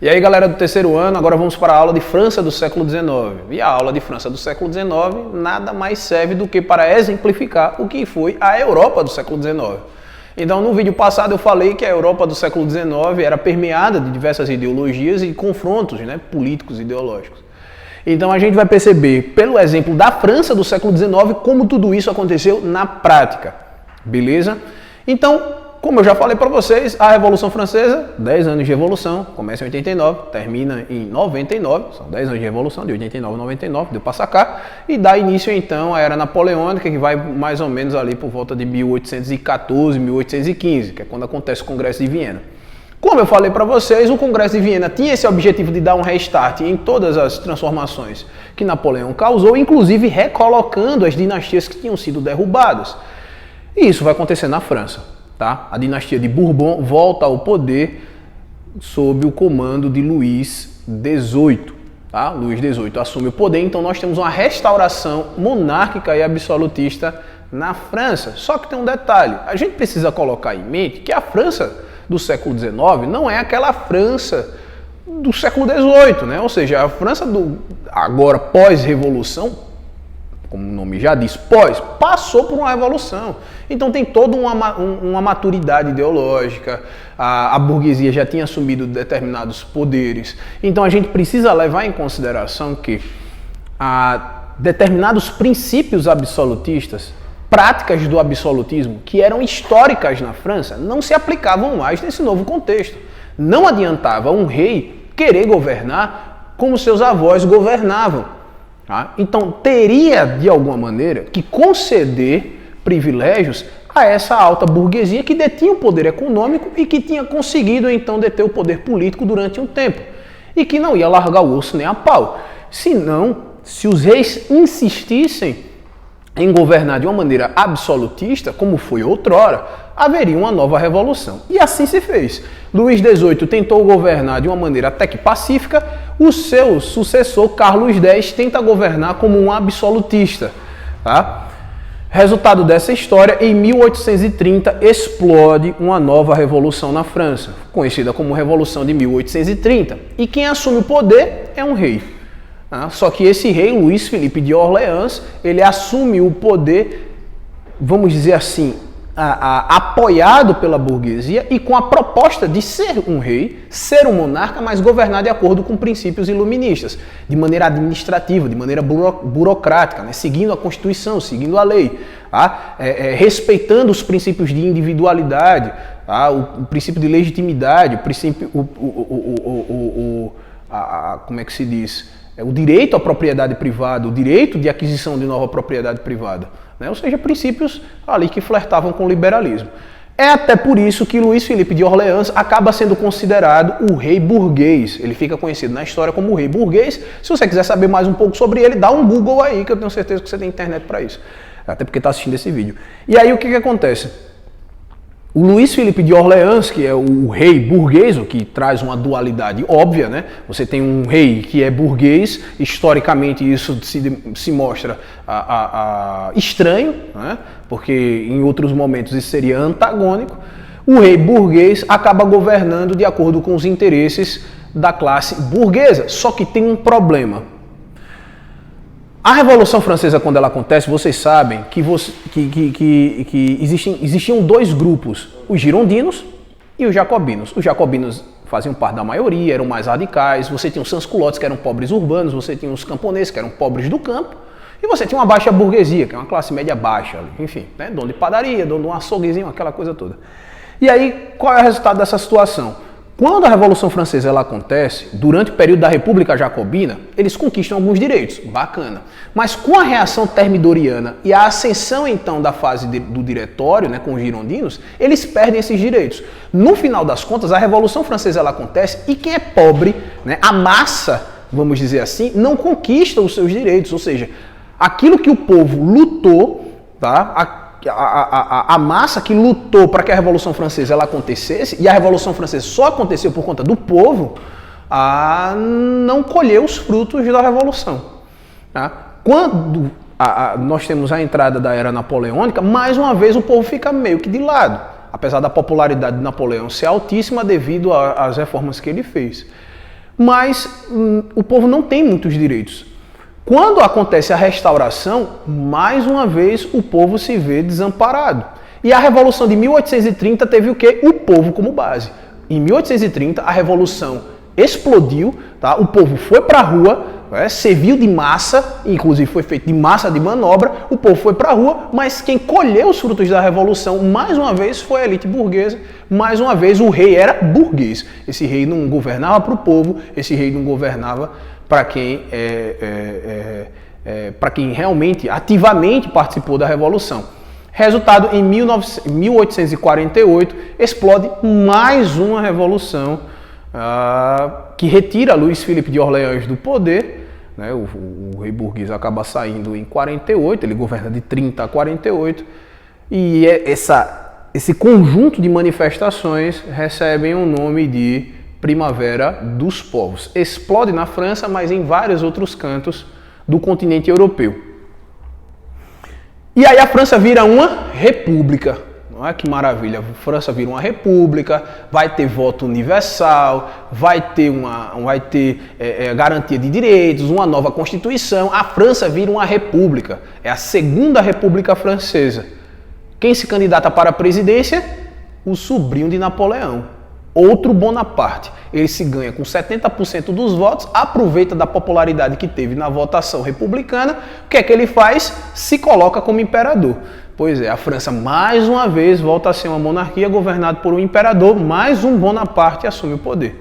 E aí, galera do terceiro ano, agora vamos para a aula de França do século XIX. E a aula de França do século XIX nada mais serve do que para exemplificar o que foi a Europa do século XIX. Então, no vídeo passado eu falei que a Europa do século XIX era permeada de diversas ideologias e confrontos, né, políticos e ideológicos. Então a gente vai perceber, pelo exemplo da França do século XIX, como tudo isso aconteceu na prática. Beleza? Então, como eu já falei para vocês, a Revolução Francesa, 10 anos de Revolução, começa em 89, termina em 99, são 10 anos de Revolução, de 89 a 99, deu para sacar, e dá início então à Era Napoleônica, que vai mais ou menos ali por volta de 1814, 1815, que é quando acontece o Congresso de Viena. Como eu falei para vocês, o Congresso de Viena tinha esse objetivo de dar um restart em todas as transformações que Napoleão causou, inclusive recolocando as dinastias que tinham sido derrubadas. E isso vai acontecer na França. Tá? A dinastia de Bourbon volta ao poder sob o comando de Luís XVIII. Tá? Luís XVIII assume o poder, então nós temos uma restauração monárquica e absolutista na França. Só que tem um detalhe, a gente precisa colocar em mente que a França do século XIX não é aquela França do século XVIII, né? Ou seja, a França agora pós-revolução, como o nome já diz, passou por uma revolução. Então tem toda uma maturidade ideológica, a burguesia já tinha assumido determinados poderes. Então a gente precisa levar em consideração que determinados princípios absolutistas, práticas do absolutismo, que eram históricas na França, não se aplicavam mais nesse novo contexto. Não adiantava um rei querer governar como seus avós governavam. Tá? Então teria, de alguma maneira, que conceder privilégios a essa alta burguesia que detinha o poder econômico e que tinha conseguido então deter o poder político durante um tempo e que não ia largar o osso nem a pau. Senão, se os reis insistissem em governar de uma maneira absolutista, como foi outrora, haveria uma nova revolução. E assim se fez. Luís XVIII tentou governar de uma maneira até que pacífica, o seu sucessor, Carlos X, tenta governar como um absolutista. Tá? Resultado dessa história, em 1830 explode uma nova revolução na França, conhecida como Revolução de 1830. E quem assume o poder é um rei. Só que esse rei, Luís Filipe de Orleans, ele assume o poder, vamos dizer assim, apoiado pela burguesia e com a proposta de ser um rei, ser um monarca, mas governar de acordo com princípios iluministas, de maneira administrativa, de maneira burocrática, né? Seguindo a Constituição, seguindo a lei, tá? Respeitando os princípios de individualidade, tá? O princípio de legitimidade, o princípio, como é que se diz? O direito à propriedade privada, o direito de aquisição de nova propriedade privada, né? Ou seja, princípios ali que flertavam com o liberalismo. É até por isso que Luís Filipe de Orleans acaba sendo considerado o rei burguês. Ele fica conhecido na história como o rei burguês. Se você quiser saber mais um pouco sobre ele, dá um Google aí, que eu tenho certeza que você tem internet para isso. Até porque está assistindo esse vídeo. E aí o que acontece? O Luís Filipe de Orleans, que é o rei burguês, o que traz uma dualidade óbvia, né? Você tem um rei que é burguês, historicamente isso se mostra estranho, né? Porque em outros momentos isso seria antagônico. O rei burguês acaba governando de acordo com os interesses da classe burguesa, só que tem um problema. A Revolução Francesa, quando ela acontece, vocês sabem que existiam dois grupos, os girondinos e os jacobinos. Os jacobinos faziam parte da maioria, eram mais radicais, você tinha os sans-culottes, que eram pobres urbanos, você tinha os camponeses, que eram pobres do campo, e você tinha uma baixa burguesia, que é uma classe média baixa, enfim, né? Dono de padaria, dono de um açouguezinho, aquela coisa toda. E aí, qual é o resultado dessa situação? Quando a Revolução Francesa ela acontece, durante o período da República Jacobina, eles conquistam alguns direitos, bacana. Mas com a reação termidoriana e a ascensão então da fase do diretório, né, com os girondinos, eles perdem esses direitos. No final das contas, a Revolução Francesa ela acontece e quem é pobre, né, a massa, vamos dizer assim, não conquista os seus direitos. Ou seja, aquilo que o povo lutou, tá? A massa que lutou para que a Revolução Francesa ela acontecesse, e a Revolução Francesa só aconteceu por conta do povo, não colheu os frutos da Revolução. Tá? Quando nós temos a entrada da Era Napoleônica, mais uma vez o povo fica meio que de lado, apesar da popularidade de Napoleão ser altíssima devido às reformas que ele fez. mas o povo não tem muitos direitos. Quando acontece a restauração, mais uma vez o povo se vê desamparado. E a Revolução de 1830 teve o quê? O povo como base. Em 1830, a Revolução explodiu, tá? O povo foi para a rua, serviu de massa, inclusive foi feito de massa de manobra, o povo foi para a rua, mas quem colheu os frutos da Revolução, mais uma vez, foi a elite burguesa, mais uma vez o rei era burguês. Esse rei não governava para o povo, esse rei não governava para quem realmente, ativamente participou da Revolução. Resultado, em 1848, explode mais uma revolução que retira Luís Filipe de Orleans do poder. Né? O rei burguês acaba saindo em 48, ele governa de 30 a 48, e esse conjunto de manifestações recebem o nome de Primavera dos Povos. Explode na França, mas em vários outros cantos do continente europeu. E aí a França vira uma república. Não é que maravilha? A França vira uma república, vai ter voto universal, vai ter garantia de direitos, uma nova constituição. A França vira uma república. É a segunda república francesa. Quem se candidata para a presidência? O sobrinho de Napoleão. Outro Bonaparte. Ele se ganha com 70% dos votos, aproveita da popularidade que teve na votação republicana. O que é que ele faz? Se coloca como imperador. Pois é, a França mais uma vez volta a ser uma monarquia governada por um imperador, mais um Bonaparte assume o poder.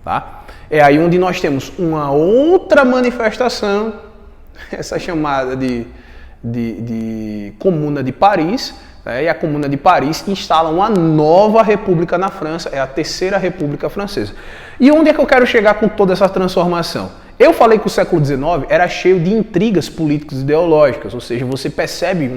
Tá? É aí onde nós temos uma outra manifestação, essa chamada de Comuna de Paris. E a Comuna de Paris instala uma nova república na França, é a Terceira República Francesa. E onde é que eu quero chegar com toda essa transformação? Eu falei que o século XIX era cheio de intrigas políticas e ideológicas, ou seja, você percebe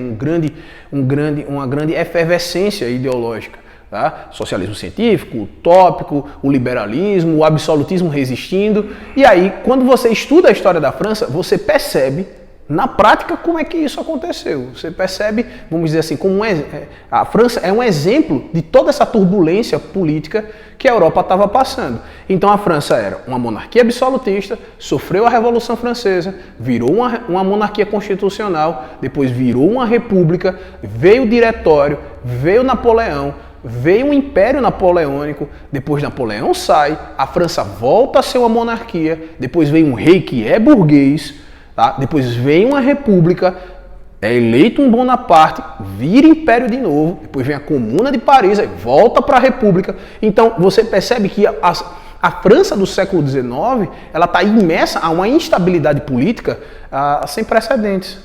uma grande efervescência ideológica. Tá? Socialismo científico, utópico, o liberalismo, o absolutismo resistindo. E aí, quando você estuda a história da França, você percebe na prática, como é que isso aconteceu? Você percebe, vamos dizer assim, como a França é um exemplo de toda essa turbulência política que a Europa estava passando. Então a França era uma monarquia absolutista, sofreu a Revolução Francesa, virou uma monarquia constitucional, depois virou uma república, veio o Diretório, veio Napoleão, veio o Império Napoleônico, depois Napoleão sai, a França volta a ser uma monarquia, depois vem um rei que é burguês, tá? Depois vem uma república, é eleito um Bonaparte, vira império de novo, depois vem a Comuna de Paris, aí volta para a república. Então você percebe que a França do século XIX ela está imersa a uma instabilidade política sem precedentes.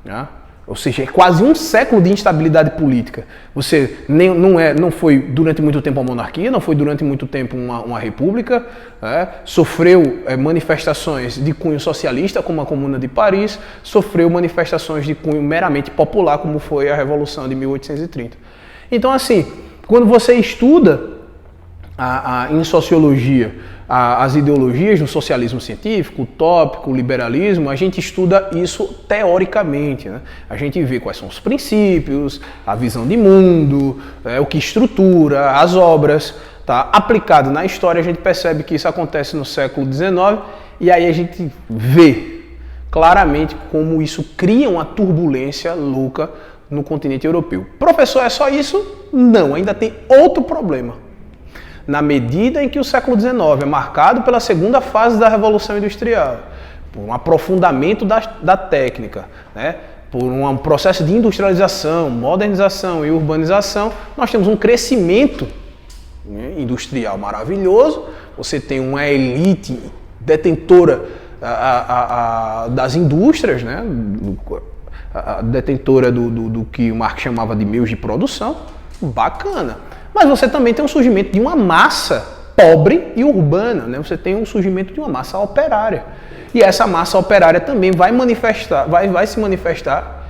Né? Ou seja, é quase um século de instabilidade política. Você não foi durante muito tempo uma monarquia, não foi durante muito tempo uma república, sofreu manifestações de cunho socialista, como a Comuna de Paris, sofreu manifestações de cunho meramente popular, como foi a Revolução de 1830. Então, assim, quando você estuda em sociologia as ideologias do socialismo científico, utópico, liberalismo, a gente estuda isso teoricamente. Né? A gente vê quais são os princípios, a visão de mundo, o que estrutura, as obras. Tá? Aplicado na história, a gente percebe que isso acontece no século XIX e aí a gente vê claramente como isso cria uma turbulência louca no continente europeu. Professor, é só isso? Não, ainda tem outro problema. Na medida em que o século XIX é marcado pela segunda fase da Revolução Industrial, por um aprofundamento da técnica, né? Por um processo de industrialização, modernização e urbanização, nós temos um crescimento industrial maravilhoso, você tem uma elite detentora das indústrias, né? A detentora do que o Marx chamava de meios de produção, bacana. Mas você também tem um surgimento de uma massa pobre e urbana, né? Você tem um surgimento de uma massa operária. E essa massa operária também vai se manifestar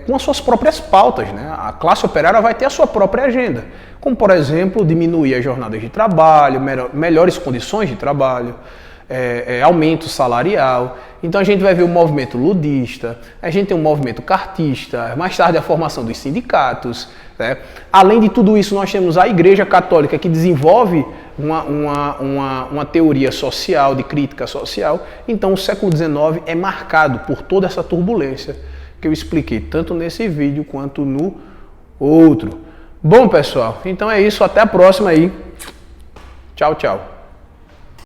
com as suas próprias pautas, né? A classe operária vai ter a sua própria agenda, como, por exemplo, diminuir as jornadas de trabalho, melhores condições de trabalho, aumento salarial. Então a gente vai ver o movimento ludista, a gente tem um movimento cartista, mais tarde a formação dos sindicatos. Né? Além de tudo isso, nós temos a Igreja Católica que desenvolve uma teoria social, de crítica social. Então o século XIX é marcado por toda essa turbulência que eu expliquei, tanto nesse vídeo quanto no outro. Bom, pessoal, então é isso, até a próxima aí. Tchau, tchau.